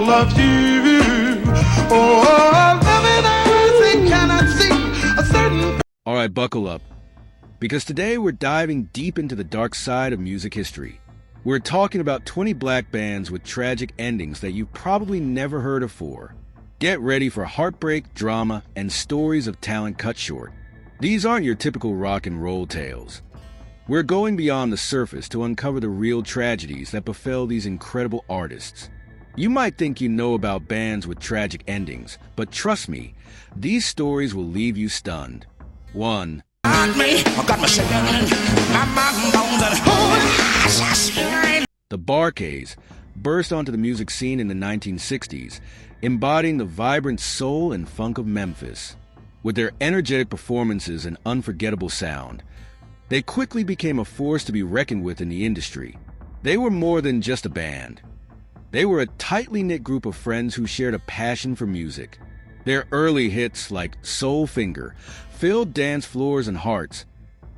loves you. Oh, loving eyes, they cannot see a certain... All right, buckle up, because today we're diving deep into the dark side of music history. We're talking about 20 black bands with tragic endings that you've probably never heard of before. Get ready for heartbreak, drama, and stories of talent cut short. These aren't your typical rock and roll tales. We're going beyond the surface to uncover the real tragedies that befell these incredible artists. You might think you know about bands with tragic endings, but trust me, these stories will leave you stunned. 1. The Bar-Kays burst onto the music scene in the 1960s, embodying the vibrant soul and funk of Memphis. With their energetic performances and unforgettable sound, they quickly became a force to be reckoned with in the industry. They were more than just a band. They were a tightly knit group of friends who shared a passion for music. Their early hits, like Soul Finger, filled dance floors and hearts,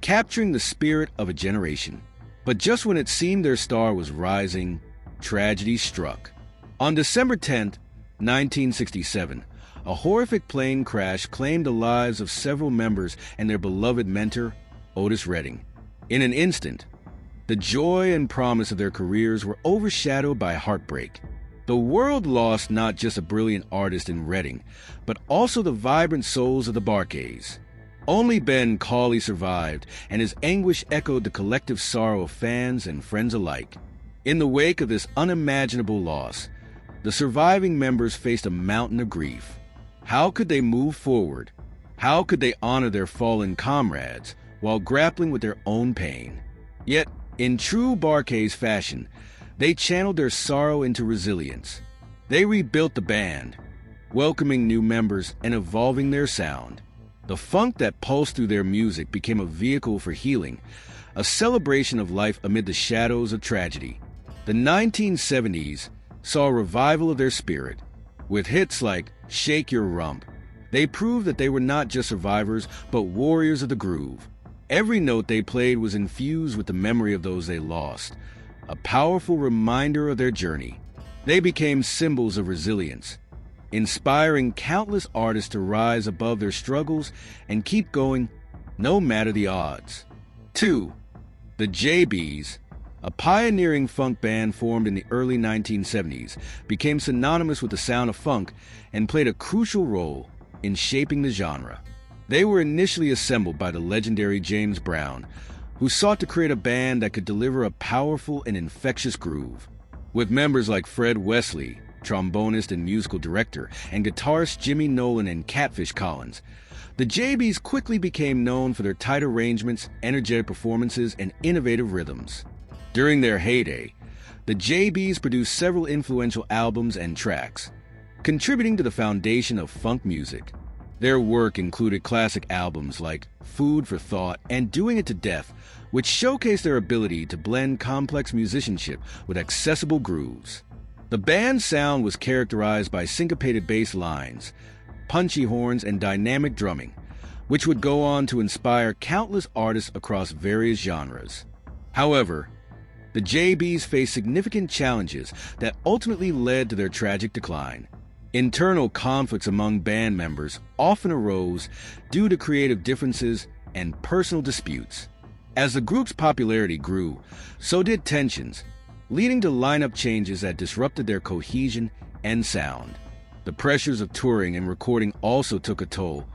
capturing the spirit of a generation. But just when it seemed their star was rising, tragedy struck. On December 10th, 1967, a horrific plane crash claimed the lives of several members and their beloved mentor, Otis Redding. In an instant, the joy and promise of their careers were overshadowed by heartbreak. The world lost not just a brilliant artist in Redding, but also the vibrant souls of the Bar-Kays. Only Ben Cauley survived, and his anguish echoed the collective sorrow of fans and friends alike. In the wake of this unimaginable loss, the surviving members faced a mountain of grief. How could they move forward? How could they honor their fallen comrades while grappling with their own pain? Yet, in true Bar-Kays fashion, they channeled their sorrow into resilience. They rebuilt the band, welcoming new members and evolving their sound. The funk that pulsed through their music became a vehicle for healing, a celebration of life amid the shadows of tragedy. The 1970s saw a revival of their spirit. With hits like Shake Your Rump, they proved that they were not just survivors, but warriors of the groove. Every note they played was infused with the memory of those they lost, a powerful reminder of their journey. They became symbols of resilience, inspiring countless artists to rise above their struggles and keep going no matter the odds. 2. The JBs, a pioneering funk band formed in the early 1970s, became synonymous with the sound of funk and played a crucial role in shaping the genre. They were initially assembled by the legendary James Brown, who sought to create a band that could deliver a powerful and infectious groove. With members like Fred Wesley, trombonist and musical director, and guitarist Jimmy Nolan and Catfish Collins, the JBs quickly became known for their tight arrangements, energetic performances, and innovative rhythms. During their heyday, the JBs produced several influential albums and tracks, contributing to the foundation of funk music. Their work included classic albums like Food for Thought and Doing It to Death, which showcased their ability to blend complex musicianship with accessible grooves. The band's sound was characterized by syncopated bass lines, punchy horns, and dynamic drumming, which would go on to inspire countless artists across various genres. However, the JBs faced significant challenges that ultimately led to their tragic decline. Internal conflicts among band members often arose due to creative differences and personal disputes. As the group's popularity grew, so did tensions, leading to lineup changes that disrupted their cohesion and sound. The pressures of touring and recording also took a toll,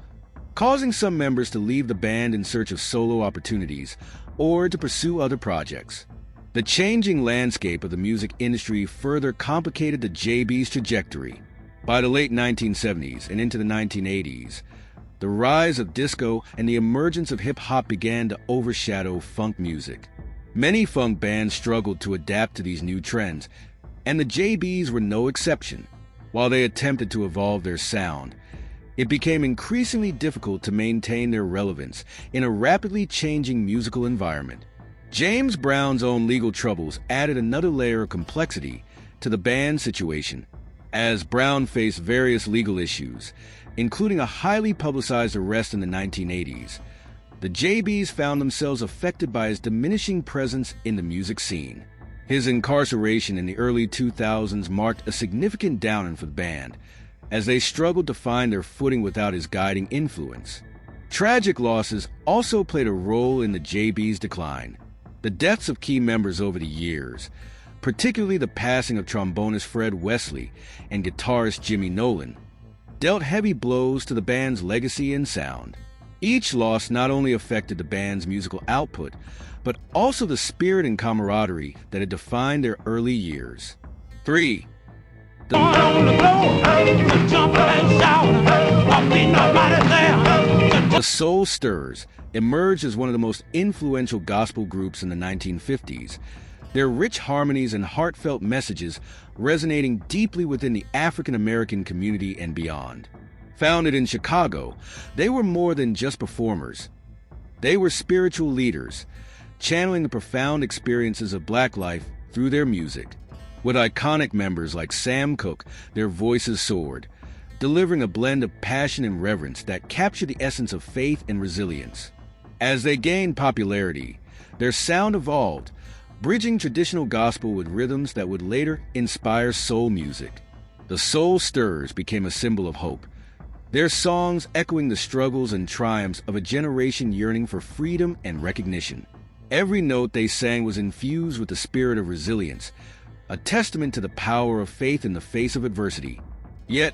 causing some members to leave the band in search of solo opportunities or to pursue other projects. The changing landscape of the music industry further complicated the JB's trajectory. By the late 1970s and into the 1980s, the rise of disco and the emergence of hip-hop began to overshadow funk music. Many funk bands struggled to adapt to these new trends, and the JBs were no exception. While they attempted to evolve their sound, it became increasingly difficult to maintain their relevance in a rapidly changing musical environment. James Brown's own legal troubles added another layer of complexity to the band's situation, as Brown faced various legal issues, including a highly publicized arrest in the 1980s. The JBs found themselves affected by his diminishing presence in the music scene. His incarceration in the early 2000s marked a significant downer for the band, as they struggled to find their footing without his guiding influence. Tragic losses also played a role in the JB's decline. The deaths of key members over the years, particularly the passing of trombonist Fred Wesley and guitarist Jimmy Nolan, dealt heavy blows to the band's legacy and sound. Each loss not only affected the band's musical output, but also the spirit and camaraderie that had defined their early years. 3. The Soul Stirrers emerged as one of the most influential gospel groups in the 1950s, their rich harmonies and heartfelt messages resonating deeply within the African American community and beyond. Founded in Chicago, they were more than just performers. They were spiritual leaders, channeling the profound experiences of Black life through their music. With iconic members like Sam Cooke, their voices soared, delivering a blend of passion and reverence that captured the essence of faith and resilience. As they gained popularity, their sound evolved, bridging traditional gospel with rhythms that would later inspire soul music. The Soul Stirrers became a symbol of hope, their songs echoing the struggles and triumphs of a generation yearning for freedom and recognition. Every note they sang was infused with the spirit of resilience, a testament to the power of faith in the face of adversity. Yet,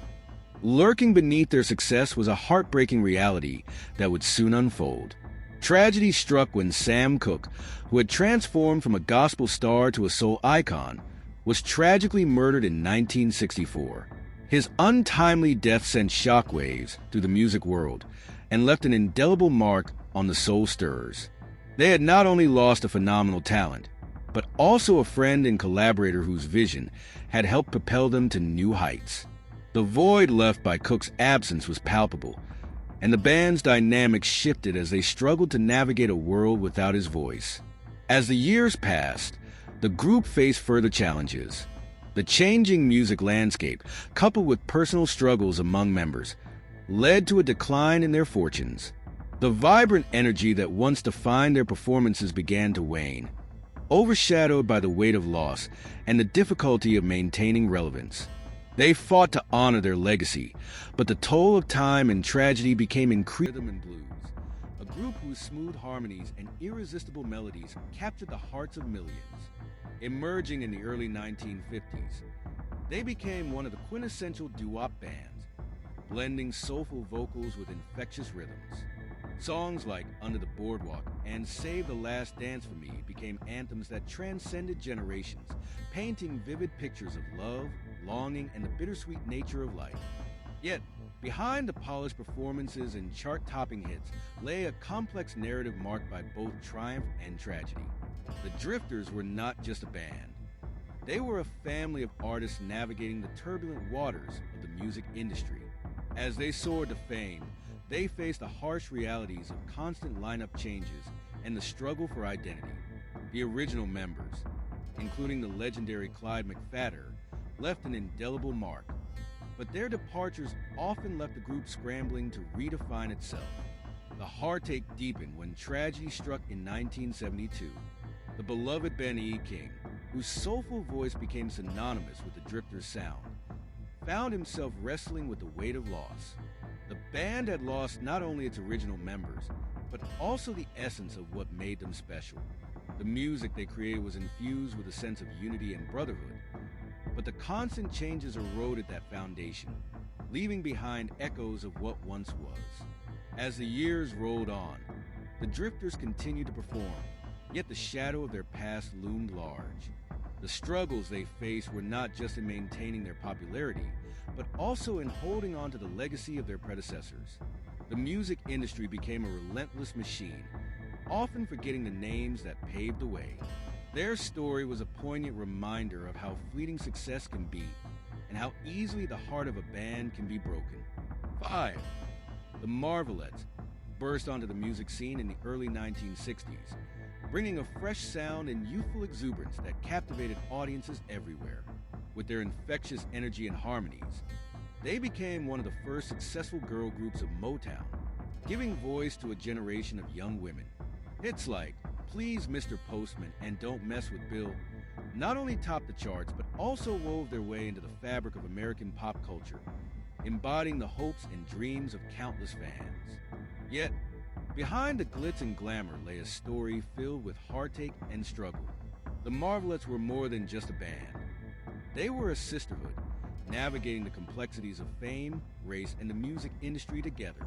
lurking beneath their success was a heartbreaking reality that would soon unfold. Tragedy struck when Sam Cooke, who had transformed from a gospel star to a soul icon, was tragically murdered in 1964. His untimely death sent shockwaves through the music world and left an indelible mark on the Soul Stirrers. They had not only lost a phenomenal talent, but also a friend and collaborator whose vision had helped propel them to new heights. The void left by Cooke's absence was palpable, and the band's dynamics shifted as they struggled to navigate a world without his voice. As the years passed, the group faced further challenges. The changing music landscape, coupled with personal struggles among members, led to a decline in their fortunes. The vibrant energy that once defined their performances began to wane, overshadowed by the weight of loss and the difficulty of maintaining relevance. They fought to honor their legacy, but the toll of time and tragedy became increasing. Rhythm and Blues, a group whose smooth harmonies and irresistible melodies captured the hearts of millions. Emerging in the early 1950s, they became one of the quintessential doo-wop bands, blending soulful vocals with infectious rhythms. Songs like Under the Boardwalk and Save the Last Dance for Me became anthems that transcended generations, painting vivid pictures of love, longing, and the bittersweet nature of life. Yet, behind the polished performances and chart-topping hits lay a complex narrative marked by both triumph and tragedy. The Drifters were not just a band. They were a family of artists navigating the turbulent waters of the music industry. As they soared to fame, they faced the harsh realities of constant lineup changes and the struggle for identity. The original members, including the legendary Clyde McPhatter, left an indelible mark, but their departures often left the group scrambling to redefine itself. The heartache deepened when tragedy struck in 1972. The beloved Ben E. King, whose soulful voice became synonymous with the Drifters' sound, found himself wrestling with the weight of loss. The band had lost not only its original members, but also the essence of what made them special. The music they created was infused with a sense of unity and brotherhood, but the constant changes eroded that foundation, leaving behind echoes of what once was. As the years rolled on, the Drifters continued to perform, yet the shadow of their past loomed large. The struggles they faced were not just in maintaining their popularity, but also in holding on to the legacy of their predecessors. The music industry became a relentless machine, often forgetting the names that paved the way. Their story was a poignant reminder of how fleeting success can be, and how easily the heart of a band can be broken. 5. The Marvelettes burst onto the music scene in the early 1960s, bringing a fresh sound and youthful exuberance that captivated audiences everywhere. With their infectious energy and harmonies, they became one of the first successful girl groups of Motown, giving voice to a generation of young women. Hits like Please Mr. Postman and Don't Mess with Bill not only topped the charts, but also wove their way into the fabric of American pop culture, embodying the hopes and dreams of countless fans. Yet, behind the glitz and glamour lay a story filled with heartache and struggle. The Marvelettes were more than just a band. They were a sisterhood, navigating the complexities of fame, race, and the music industry together.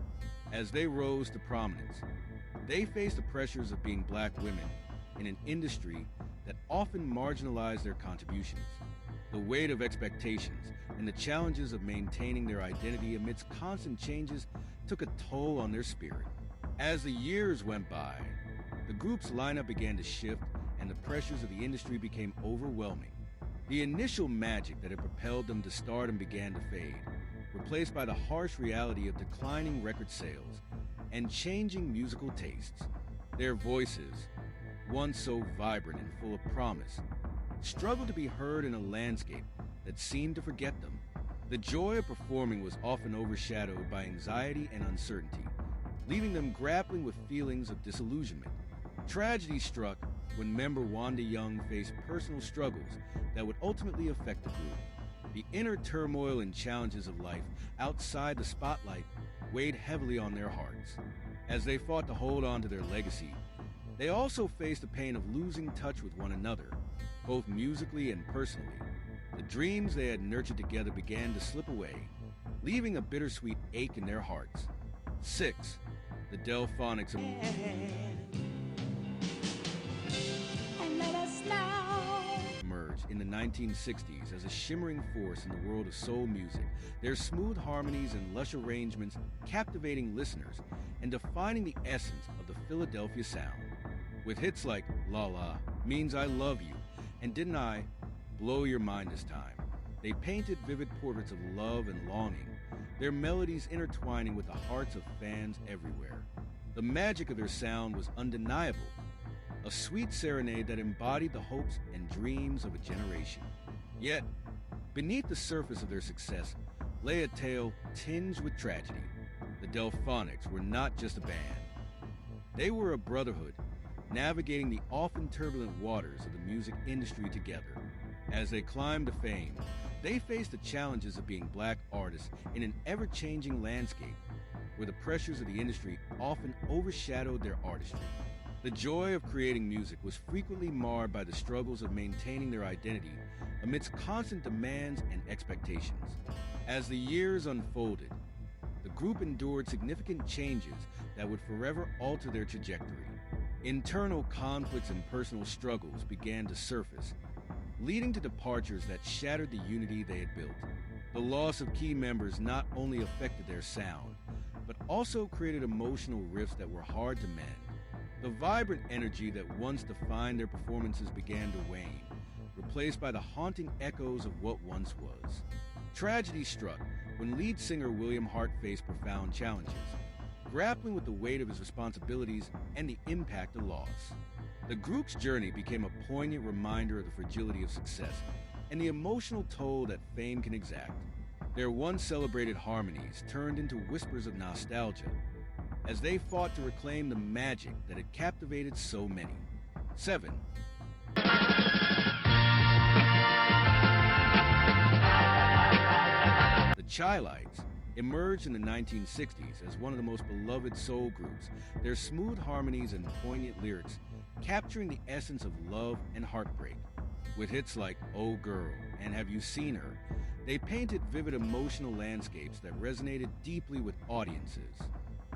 As they rose to prominence, they faced the pressures of being black women in an industry that often marginalized their contributions. The weight of expectations and the challenges of maintaining their identity amidst constant changes took a toll on their spirit. As the years went by, the group's lineup began to shift and the pressures of the industry became overwhelming. The initial magic that had propelled them to stardom began to fade, replaced by the harsh reality of declining record sales and changing musical tastes. Their voices, once so vibrant and full of promise, struggled to be heard in a landscape that seemed to forget them. The joy of performing was often overshadowed by anxiety and uncertainty, leaving them grappling with feelings of disillusionment. Tragedy struck when member Wanda Young faced personal struggles that would ultimately affect the group. The inner turmoil and challenges of life outside the spotlight weighed heavily on their hearts. As they fought to hold on to their legacy, they also faced the pain of losing touch with one another, both musically and personally. The dreams they had nurtured together began to slip away, leaving a bittersweet ache in their hearts. 6. The Delfonics emerged in the 1960s as a shimmering force in the world of soul music, their smooth harmonies and lush arrangements captivating listeners and defining the essence of the Philadelphia sound. With hits like La La, Means I Love You, and Didn't I Blow Your Mind This Time, they painted vivid portraits of love and longing, their melodies intertwining with the hearts of fans everywhere. The magic of their sound was undeniable, a sweet serenade that embodied the hopes and dreams of a generation. Yet, beneath the surface of their success lay a tale tinged with tragedy. The Delfonics were not just a band. They were a brotherhood, navigating the often turbulent waters of the music industry together. As they climbed to fame, they faced the challenges of being black artists in an ever-changing landscape, where the pressures of the industry often overshadowed their artistry. The joy of creating music was frequently marred by the struggles of maintaining their identity amidst constant demands and expectations. As the years unfolded, the group endured significant changes that would forever alter their trajectory. Internal conflicts and personal struggles began to surface, leading to departures that shattered the unity they had built. The loss of key members not only affected their sound, but also created emotional rifts that were hard to mend. The vibrant energy that once defined their performances began to wane, replaced by the haunting echoes of what once was. Tragedy struck when lead singer William Hart faced profound challenges, grappling with the weight of his responsibilities and the impact of loss. The group's journey became a poignant reminder of the fragility of success and the emotional toll that fame can exact. Their once celebrated harmonies turned into whispers of nostalgia as they fought to reclaim the magic that had captivated so many. 7. The Chi-Lites emerged in the 1960s as one of the most beloved soul groups, their smooth harmonies and poignant lyrics capturing the essence of love and heartbreak. With hits like Oh Girl and Have You Seen Her, they painted vivid emotional landscapes that resonated deeply with audiences.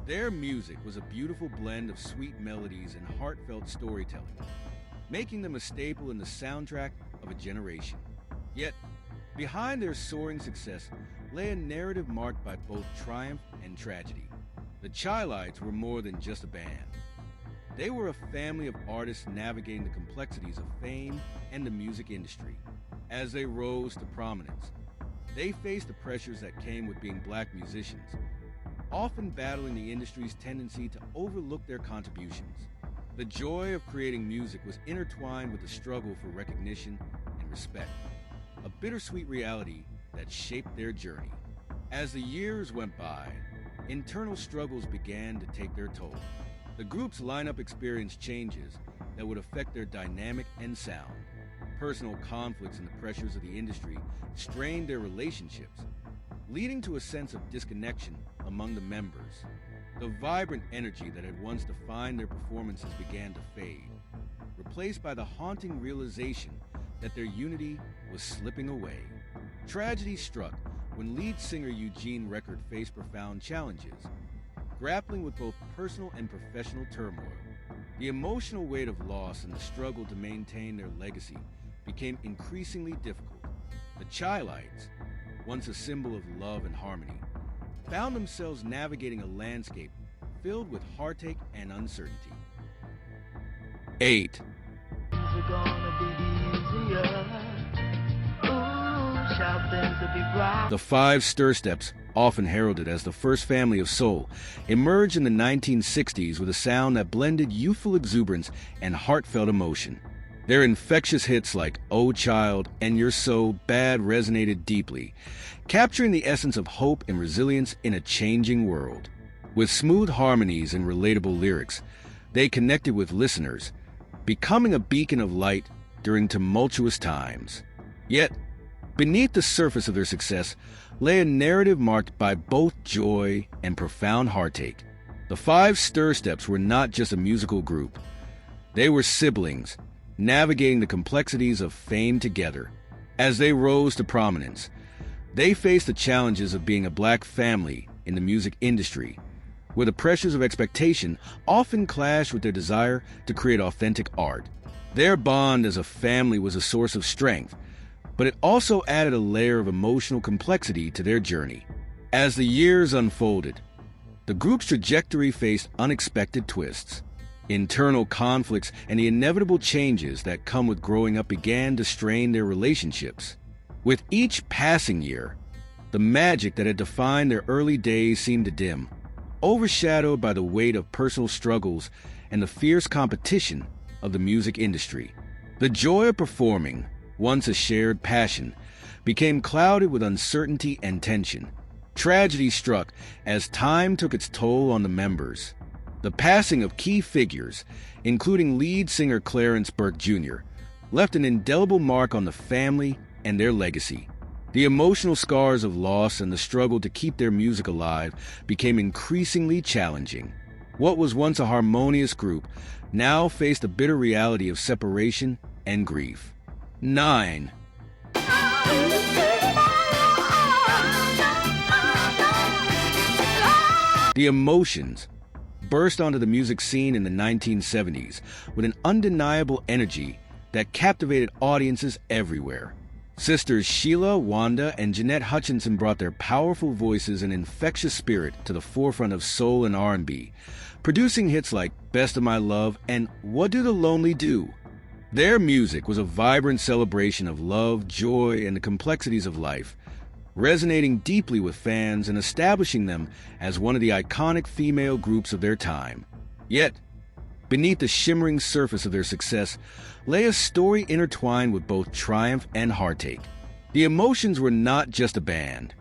Their music was a beautiful blend of sweet melodies and heartfelt storytelling, making them a staple in the soundtrack of a generation. Yet, behind their soaring success lay a narrative marked by both triumph and tragedy. The Chi-Lites were more than just a band. They were a family of artists navigating the complexities of fame and the music industry. As they rose to prominence, they faced the pressures that came with being black musicians, often battling the industry's tendency to overlook their contributions. The joy of creating music was intertwined with the struggle for recognition and respect, a bittersweet reality that shaped their journey. As the years went by, internal struggles began to take their toll. The group's lineup experienced changes that would affect their dynamic and sound. Personal conflicts and the pressures of the industry strained their relationships, leading to a sense of disconnection among the members. The vibrant energy that had once defined their performances began to fade, replaced by the haunting realization that their unity was slipping away. Tragedy struck when lead singer Eugene Record faced profound challenges, grappling with both personal and professional turmoil. The emotional weight of loss and the struggle to maintain their legacy became increasingly difficult. The Chi-Lites, once a symbol of love and harmony, found themselves navigating a landscape filled with heartache and uncertainty. 8. The five Stairsteps, often heralded as the first family of soul, emerged in the 1960s with a sound that blended youthful exuberance and heartfelt emotion. Their infectious hits like "Oh Child" and "You're So Bad" resonated deeply, capturing the essence of hope and resilience in a changing world. With smooth harmonies and relatable lyrics, they connected with listeners, becoming a beacon of light during tumultuous times. Yet, beneath the surface of their success lay a narrative marked by both joy and profound heartache. The five Stairsteps were not just a musical group. They were siblings, navigating the complexities of fame together. As they rose to prominence, they faced the challenges of being a black family in the music industry, where the pressures of expectation often clashed with their desire to create authentic art. Their bond as a family was a source of strength, but it also added a layer of emotional complexity to their journey. As the years unfolded, the group's trajectory faced unexpected twists. Internal conflicts and the inevitable changes that come with growing up began to strain their relationships. With each passing year, the magic that had defined their early days seemed to dim, overshadowed by the weight of personal struggles and the fierce competition of the music industry. The joy of performing, once a shared passion, became clouded with uncertainty and tension. Tragedy struck as time took its toll on the members. The passing of key figures, including lead singer Clarence Burke Jr., left an indelible mark on the family and their legacy. The emotional scars of loss and the struggle to keep their music alive became increasingly challenging. What was once a harmonious group now faced the bitter reality of separation and grief. 9. The Emotions burst onto the music scene in the 1970s with an undeniable energy that captivated audiences everywhere. Sisters Sheila, Wanda, and Jeanette Hutchinson brought their powerful voices and infectious spirit to the forefront of soul and R&B, producing hits like "Best of My Love" and "What Do the Lonely Do?" Their music was a vibrant celebration of love, joy, and the complexities of life, resonating deeply with fans and establishing them as one of the iconic female groups of their time. Yet, beneath the shimmering surface of their success lay a story intertwined with both triumph and heartache. The Emotions were not just a band.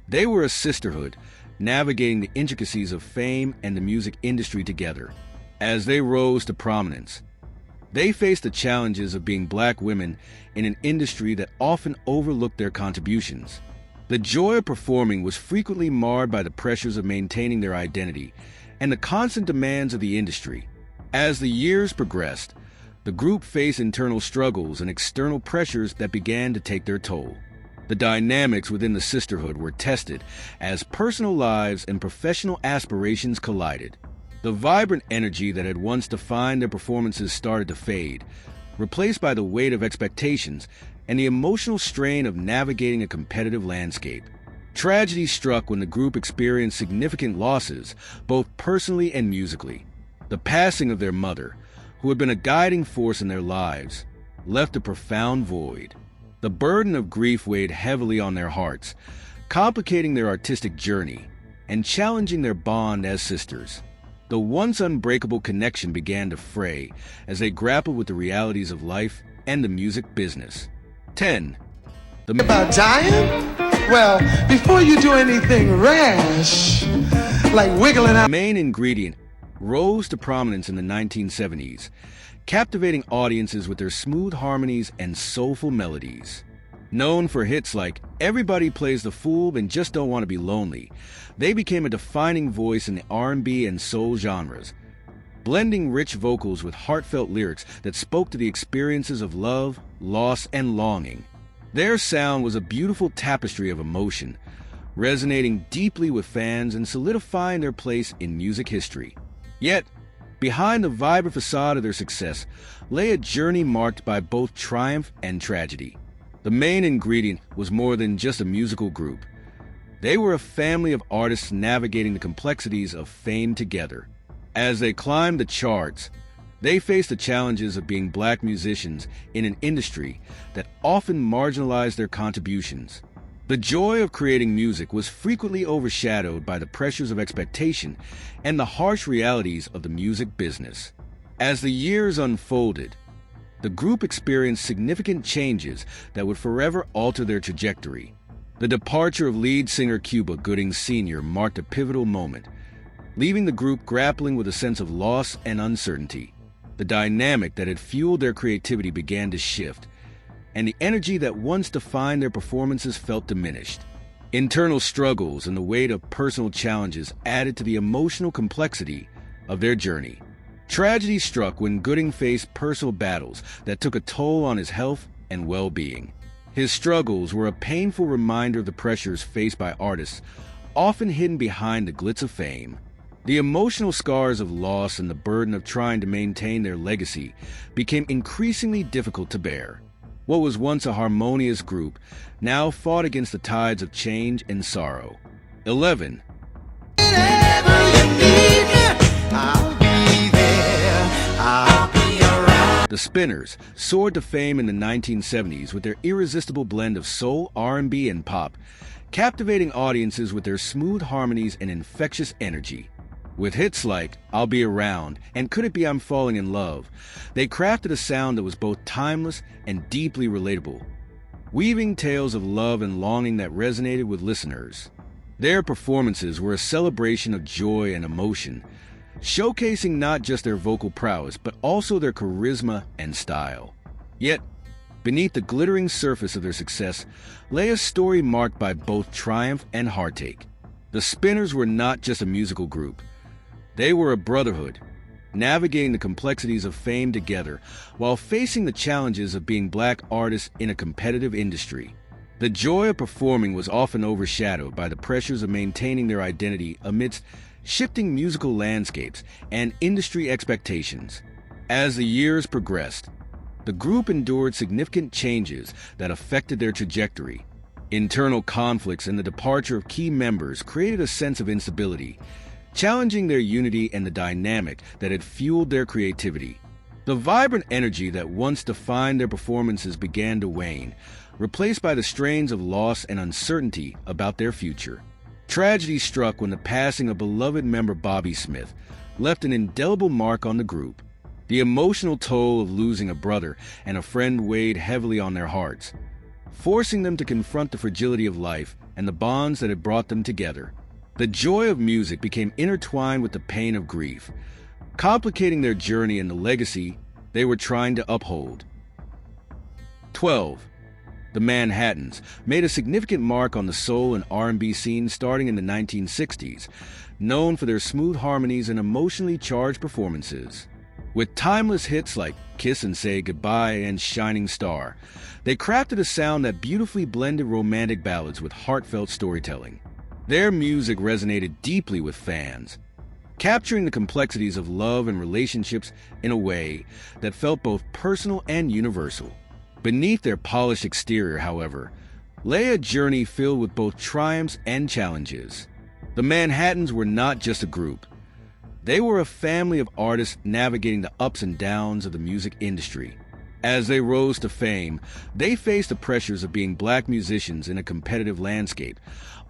They were a sisterhood, navigating the intricacies of fame and the music industry together. As they rose to prominence, they faced the challenges of being black women in an industry that often overlooked their contributions. The joy of performing was frequently marred by the pressures of maintaining their identity and the constant demands of the industry. As the years progressed, the group faced internal struggles and external pressures that began to take their toll. The dynamics within the sisterhood were tested as personal lives and professional aspirations collided. The vibrant energy that had once defined their performances started to fade, replaced by the weight of expectations and the emotional strain of navigating a competitive landscape. Tragedy struck when the group experienced significant losses, both personally and musically. The passing of their mother, who had been a guiding force in their lives, left a profound void. The burden of grief weighed heavily on their hearts, complicating their artistic journey and challenging their bond as sisters. The once unbreakable connection began to fray as they grappled with the realities of life and the music business. 10. About dying? Well, before you do anything rash, like wiggling out. The main ingredient rose to prominence in the 1970s, captivating audiences with their smooth harmonies and soulful melodies. Known for hits like "Everybody Plays the Fool and Just Don't Want to Be Lonely," they became a defining voice in the R&B and soul genres, blending rich vocals with heartfelt lyrics that spoke to the experiences of love, loss, and longing. Their sound was a beautiful tapestry of emotion, resonating deeply with fans and solidifying their place in music history. Yet, behind the vibrant facade of their success lay a journey marked by both triumph and tragedy. The main ingredient was more than just a musical group. They were a family of artists navigating the complexities of fame together. As they climbed the charts, they faced the challenges of being black musicians in an industry that often marginalized their contributions. The joy of creating music was frequently overshadowed by the pressures of expectation and the harsh realities of the music business. As the years unfolded, the group experienced significant changes that would forever alter their trajectory. The departure of lead singer Cuba Gooding Sr. marked a pivotal moment, leaving the group grappling with a sense of loss and uncertainty. The dynamic that had fueled their creativity began to shift, and the energy that once defined their performances felt diminished. Internal struggles and the weight of personal challenges added to the emotional complexity of their journey. Tragedy struck when Gooding faced personal battles that took a toll on his health and well-being. His struggles were a painful reminder of the pressures faced by artists, often hidden behind the glitz of fame. The emotional scars of loss and the burden of trying to maintain their legacy became increasingly difficult to bear. What was once a harmonious group now fought against the tides of change and sorrow. 11. The Spinners soared to fame in the 1970s with their irresistible blend of soul, R&B, and pop, captivating audiences with their smooth harmonies and infectious energy. With hits like "I'll Be Around" and "Could It Be I'm Falling in Love," they crafted a sound that was both timeless and deeply relatable, weaving tales of love and longing that resonated with listeners. Their performances were a celebration of joy and emotion, showcasing not just their vocal prowess, but also their charisma and style. Yet, beneath the glittering surface of their success lay a story marked by both triumph and heartache. The Spinners were not just a musical group. They were a brotherhood, navigating the complexities of fame together while facing the challenges of being black artists in a competitive industry. The joy of performing was often overshadowed by the pressures of maintaining their identity amidst shifting musical landscapes and industry expectations. As the years progressed, the group endured significant changes that affected their trajectory. Internal conflicts and the departure of key members created a sense of instability, challenging their unity and the dynamic that had fueled their creativity. The vibrant energy that once defined their performances began to wane, replaced by the strains of loss and uncertainty about their future. Tragedy struck when the passing of beloved member Bobby Smith left an indelible mark on the group. The emotional toll of losing a brother and a friend weighed heavily on their hearts, forcing them to confront the fragility of life and the bonds that had brought them together. The joy of music became intertwined with the pain of grief, complicating their journey and the legacy they were trying to uphold. 12. The Manhattans made a significant mark on the soul and R&B scene starting in the 1960s, known for their smooth harmonies and emotionally charged performances. With timeless hits like "Kiss and Say Goodbye" and "Shining Star," they crafted a sound that beautifully blended romantic ballads with heartfelt storytelling. Their music resonated deeply with fans, capturing the complexities of love and relationships in a way that felt both personal and universal. Beneath their polished exterior, however, lay a journey filled with both triumphs and challenges. The Manhattans were not just a group. They were a family of artists navigating the ups and downs of the music industry. As they rose to fame, they faced the pressures of being black musicians in a competitive landscape,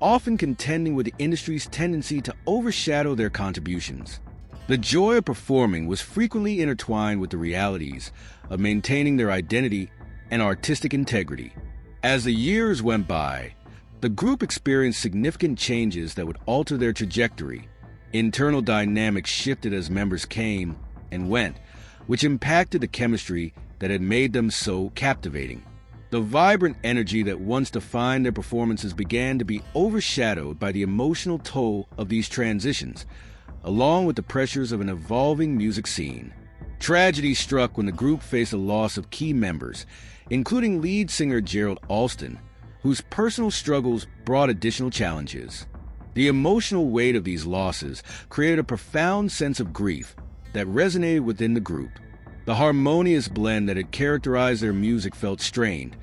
often contending with the industry's tendency to overshadow their contributions. The joy of performing was frequently intertwined with the realities of maintaining their identity and artistic integrity. As the years went by, the group experienced significant changes that would alter their trajectory. Internal dynamics shifted as members came and went, which impacted the chemistry that had made them so captivating. The vibrant energy that once defined their performances began to be overshadowed by the emotional toll of these transitions, along with the pressures of an evolving music scene. Tragedy struck when the group faced a loss of key members, including lead singer Gerald Alston, whose personal struggles brought additional challenges. The emotional weight of these losses created a profound sense of grief that resonated within the group. The harmonious blend that had characterized their music felt strained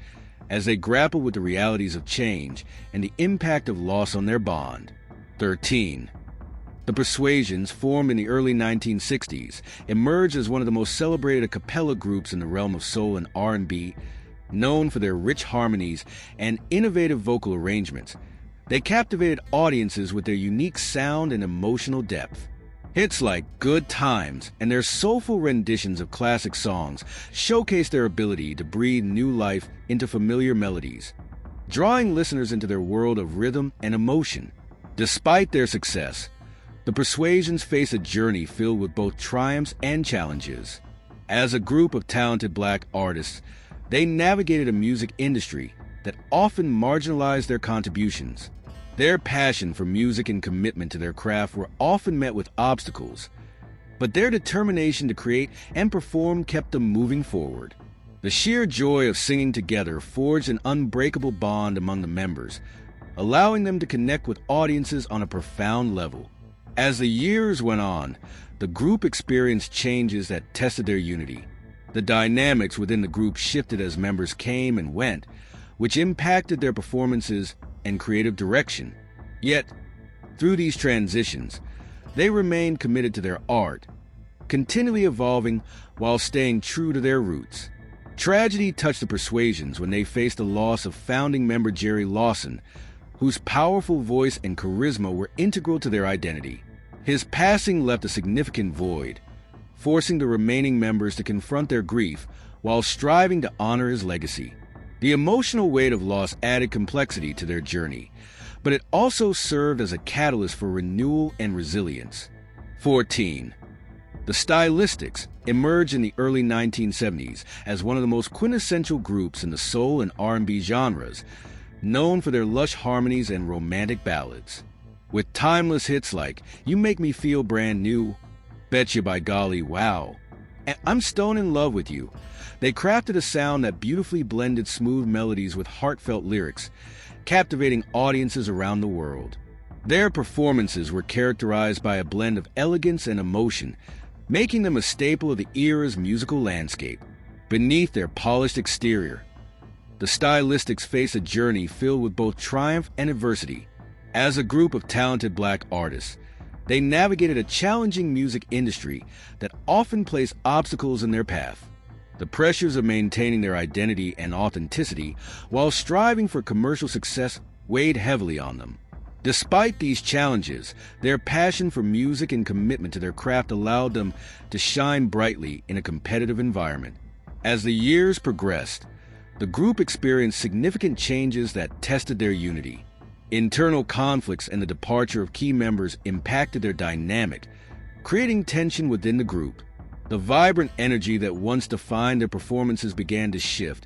as they grappled with the realities of change and the impact of loss on their bond. 13. The Persuasions, formed in the early 1960s, emerged as one of the most celebrated a cappella groups in the realm of soul and R&B, known for their rich harmonies and innovative vocal arrangements. They captivated audiences with their unique sound and emotional depth. Hits like Good Times and their soulful renditions of classic songs showcase their ability to breathe new life into familiar melodies, drawing listeners into their world of rhythm and emotion. Despite their success, the Persuasions face a journey filled with both triumphs and challenges. As a group of talented black artists, they navigated a music industry that often marginalized their contributions. Their passion for music and commitment to their craft were often met with obstacles, but their determination to create and perform kept them moving forward. The sheer joy of singing together forged an unbreakable bond among the members, allowing them to connect with audiences on a profound level. As the years went on, the group experienced changes that tested their unity. The dynamics within the group shifted as members came and went, which impacted their performances and creative direction. Yet, through these transitions, they remained committed to their art, continually evolving while staying true to their roots. Tragedy touched the Persuasions when they faced the loss of founding member Jerry Lawson, whose powerful voice and charisma were integral to their identity. His passing left a significant void, forcing the remaining members to confront their grief while striving to honor his legacy. The emotional weight of loss added complexity to their journey, but it also served as a catalyst for renewal and resilience. 14. The Stylistics emerged in the early 1970s as one of the most quintessential groups in the soul and R&B genres, known for their lush harmonies and romantic ballads. With timeless hits like You Make Me Feel Brand New, Betcha by Golly Wow, and I'm Stone in Love with You, they crafted a sound that beautifully blended smooth melodies with heartfelt lyrics, captivating audiences around the world. Their performances were characterized by a blend of elegance and emotion, making them a staple of the era's musical landscape. Beneath their polished exterior, the Stylistics face a journey filled with both triumph and adversity. As a group of talented black artists, they navigated a challenging music industry that often placed obstacles in their path. The pressures of maintaining their identity and authenticity while striving for commercial success weighed heavily on them. Despite these challenges, their passion for music and commitment to their craft allowed them to shine brightly in a competitive environment. As the years progressed, the group experienced significant changes that tested their unity. Internal conflicts and the departure of key members impacted their dynamic, creating tension within the group. The vibrant energy that once defined their performances began to shift,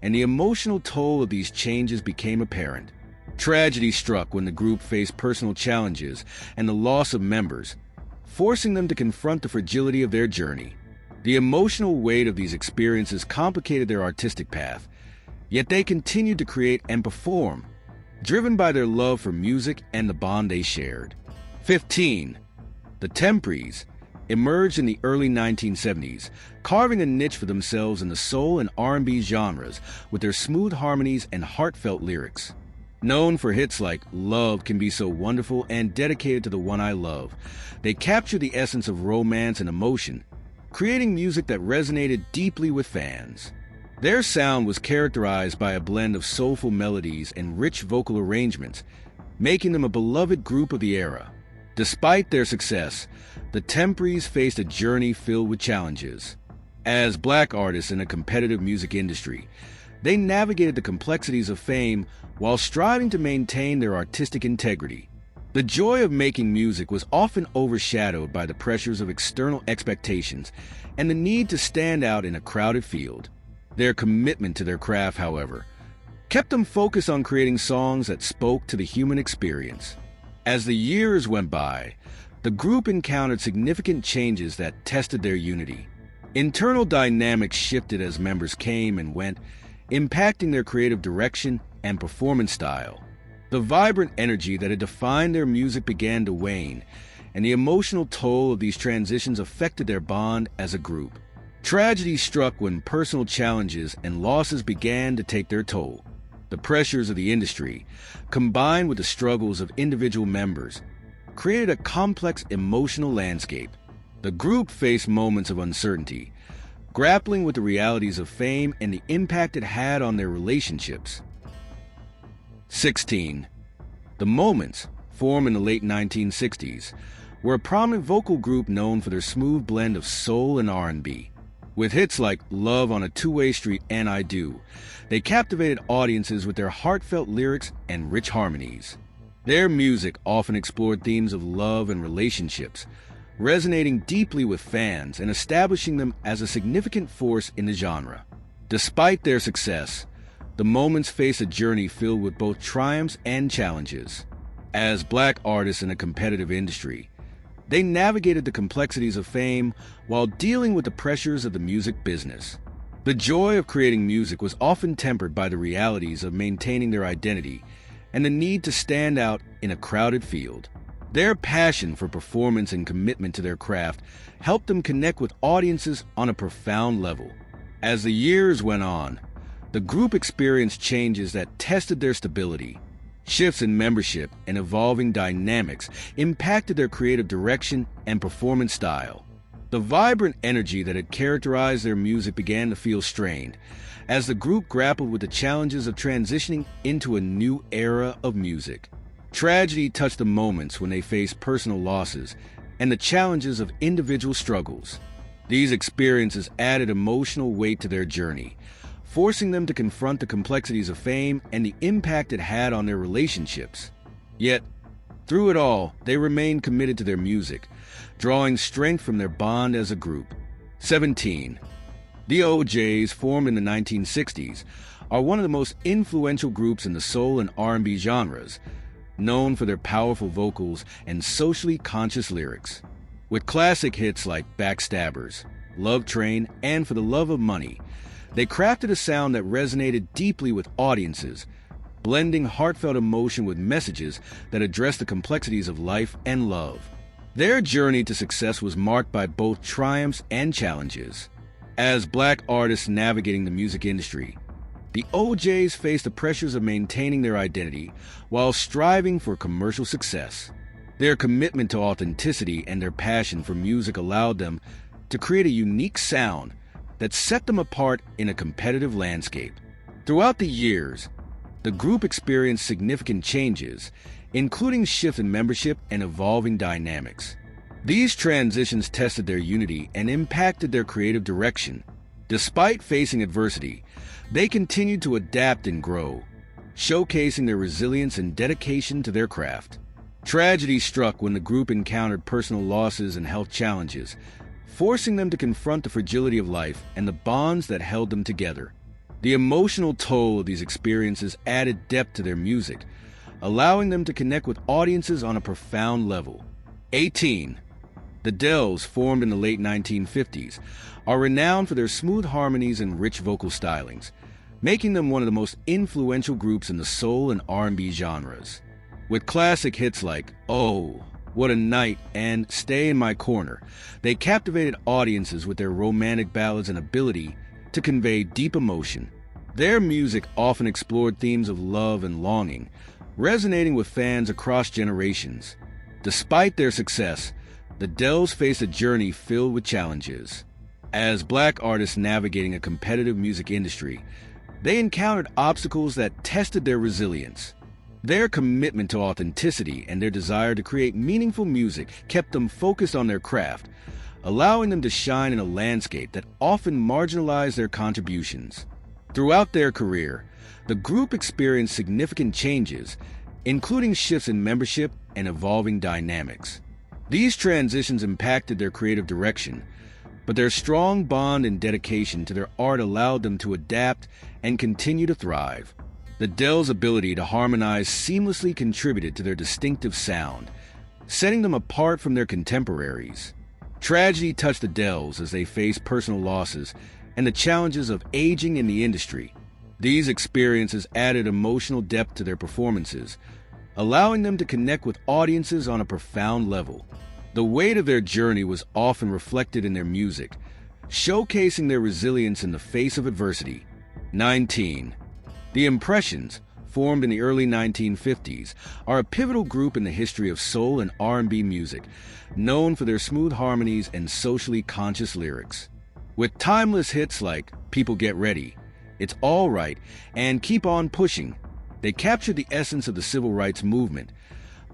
and the emotional toll of these changes became apparent. Tragedy struck when the group faced personal challenges and the loss of members, forcing them to confront the fragility of their journey. The emotional weight of these experiences complicated their artistic path, yet they continued to create and perform, driven by their love for music and the bond they shared. 15. The Temprees emerged in the early 1970s, carving a niche for themselves in the soul and R&B genres with their smooth harmonies and heartfelt lyrics. Known for hits like Love Can Be So Wonderful and Dedicated to the One I Love, they captured the essence of romance and emotion, creating music that resonated deeply with fans. Their sound was characterized by a blend of soulful melodies and rich vocal arrangements, making them a beloved group of the era. Despite their success, the Temprees faced a journey filled with challenges. As black artists in a competitive music industry, they navigated the complexities of fame while striving to maintain their artistic integrity. The joy of making music was often overshadowed by the pressures of external expectations and the need to stand out in a crowded field. Their commitment to their craft, however, kept them focused on creating songs that spoke to the human experience. As the years went by, the group encountered significant changes that tested their unity. Internal dynamics shifted as members came and went, impacting their creative direction and performance style. The vibrant energy that had defined their music began to wane, and the emotional toll of these transitions affected their bond as a group. Tragedy struck when personal challenges and losses began to take their toll. The pressures of the industry, combined with the struggles of individual members, created a complex emotional landscape. The group faced moments of uncertainty, grappling with the realities of fame and the impact it had on their relationships. 16. The Moments, formed in the late 1960s, were a prominent vocal group known for their smooth blend of soul and R&B. With hits like Love on a Two-Way Street and I Do, they captivated audiences with their heartfelt lyrics and rich harmonies. Their music often explored themes of love and relationships, resonating deeply with fans and establishing them as a significant force in the genre. Despite their success, the Moments face a journey filled with both triumphs and challenges. As Black artists in a competitive industry, they navigated the complexities of fame while dealing with the pressures of the music business. The joy of creating music was often tempered by the realities of maintaining their identity and the need to stand out in a crowded field. Their passion for performance and commitment to their craft helped them connect with audiences on a profound level. As the years went on, the group experienced changes that tested their stability. Shifts in membership and evolving dynamics impacted their creative direction and performance style. The vibrant energy that had characterized their music began to feel strained as the group grappled with the challenges of transitioning into a new era of music. Tragedy touched the Moments when they faced personal losses and the challenges of individual struggles. These experiences added emotional weight to their journey, forcing them to confront the complexities of fame and the impact it had on their relationships. Yet, through it all, they remained committed to their music, drawing strength from their bond as a group. 17. The OJs, formed in the 1960s, are one of the most influential groups in the soul and R&B genres, known for their powerful vocals and socially conscious lyrics. With classic hits like Backstabbers, Love Train, and For the Love of Money, they crafted a sound that resonated deeply with audiences, blending heartfelt emotion with messages that address the complexities of life and love. Their journey to success was marked by both triumphs and challenges. As Black artists navigating the music industry, the OJs faced the pressures of maintaining their identity while striving for commercial success. Their commitment to authenticity and their passion for music allowed them to create a unique sound that set them apart in a competitive landscape. Throughout the years, the group experienced significant changes, including shifts in membership and evolving dynamics. These transitions tested their unity and impacted their creative direction. Despite facing adversity, they continued to adapt and grow, showcasing their resilience and dedication to their craft. Tragedy struck when the group encountered personal losses and health challenges, forcing them to confront the fragility of life and the bonds that held them together. The emotional toll of these experiences added depth to their music, allowing them to connect with audiences on a profound level. 18. The Dells, formed in the late 1950s, are renowned for their smooth harmonies and rich vocal stylings, making them one of the most influential groups in the soul and R&B genres. With classic hits like Oh, What a Night and Stay in My Corner, they captivated audiences with their romantic ballads and ability to convey deep emotion. Their music often explored themes of love and longing, resonating with fans across generations. Despite their success, the Dells faced a journey filled with challenges. As Black artists navigating a competitive music industry, they encountered obstacles that tested their resilience. Their commitment to authenticity and their desire to create meaningful music kept them focused on their craft, allowing them to shine in a landscape that often marginalized their contributions. Throughout their career, the group experienced significant changes, including shifts in membership and evolving dynamics. These transitions impacted their creative direction, but their strong bond and dedication to their art allowed them to adapt and continue to thrive. The Del's ability to harmonize seamlessly contributed to their distinctive sound, setting them apart from their contemporaries. Tragedy touched the Del's as they faced personal losses and the challenges of aging in the industry. These experiences added emotional depth to their performances, allowing them to connect with audiences on a profound level. The weight of their journey was often reflected in their music, showcasing their resilience in the face of adversity. 19. The Impressions, formed in the early 1950s, are a pivotal group in the history of soul and R&B music, known for their smooth harmonies and socially conscious lyrics. With timeless hits like People Get Ready, It's All Right, and Keep On Pushing, they captured the essence of the civil rights movement,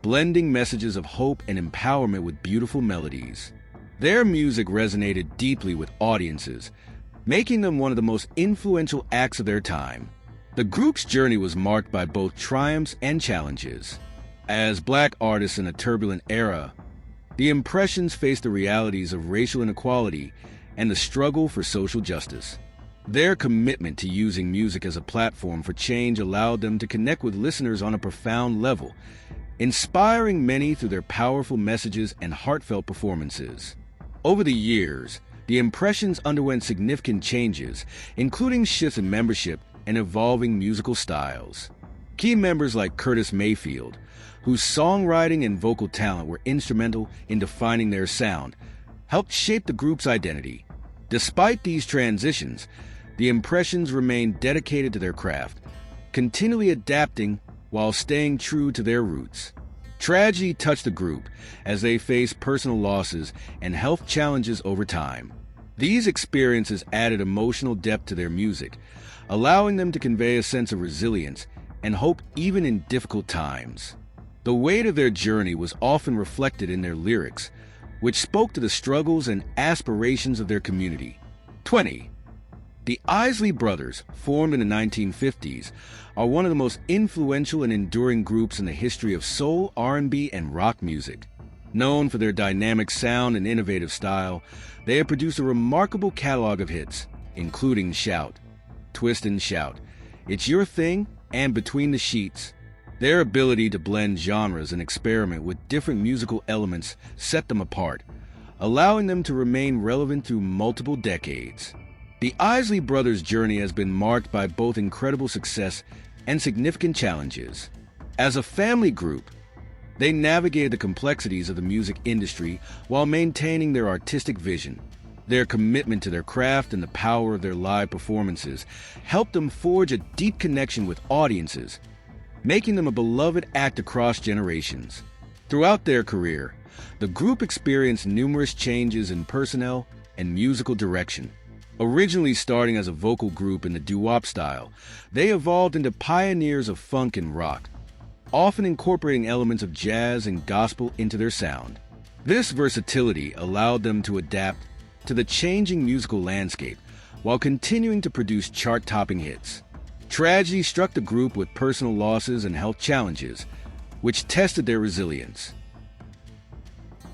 blending messages of hope and empowerment with beautiful melodies. Their music resonated deeply with audiences, making them one of the most influential acts of their time. The group's journey was marked by both triumphs and challenges. As Black artists in a turbulent era, the Impressions faced the realities of racial inequality and the struggle for social justice. Their commitment to using music as a platform for change allowed them to connect with listeners on a profound level, inspiring many through their powerful messages and heartfelt performances. Over the years, the Impressions underwent significant changes, including shifts in membership and evolving musical styles. Key members like Curtis Mayfield, whose songwriting and vocal talent were instrumental in defining their sound, helped shape the group's identity. Despite these transitions, the Impressions remained dedicated to their craft, continually adapting while staying true to their roots. Tragedy touched the group as they faced personal losses and health challenges over time. These experiences added emotional depth to their music, allowing them to convey a sense of resilience and hope even in difficult times. The weight of their journey was often reflected in their lyrics, which spoke to the struggles and aspirations of their community. 20. The Isley Brothers, formed in the 1950s, are one of the most influential and enduring groups in the history of soul, R&B, and rock music. Known for their dynamic sound and innovative style, they have produced a remarkable catalog of hits, including Shout, Twist and Shout, It's Your Thing, and Between the Sheets. Their ability to blend genres and experiment with different musical elements set them apart, allowing them to remain relevant through multiple decades. The Isley Brothers' journey has been marked by both incredible success and significant challenges. As a family group, they navigated the complexities of the music industry while maintaining their artistic vision. Their commitment to their craft and the power of their live performances helped them forge a deep connection with audiences, making them a beloved act across generations. Throughout their career, the group experienced numerous changes in personnel and musical direction. Originally starting as a vocal group in the doo-wop style, they evolved into pioneers of funk and rock, often incorporating elements of jazz and gospel into their sound. This versatility allowed them to adapt to the changing musical landscape while continuing to produce chart-topping hits. Tragedy struck the group with personal losses and health challenges, which tested their resilience.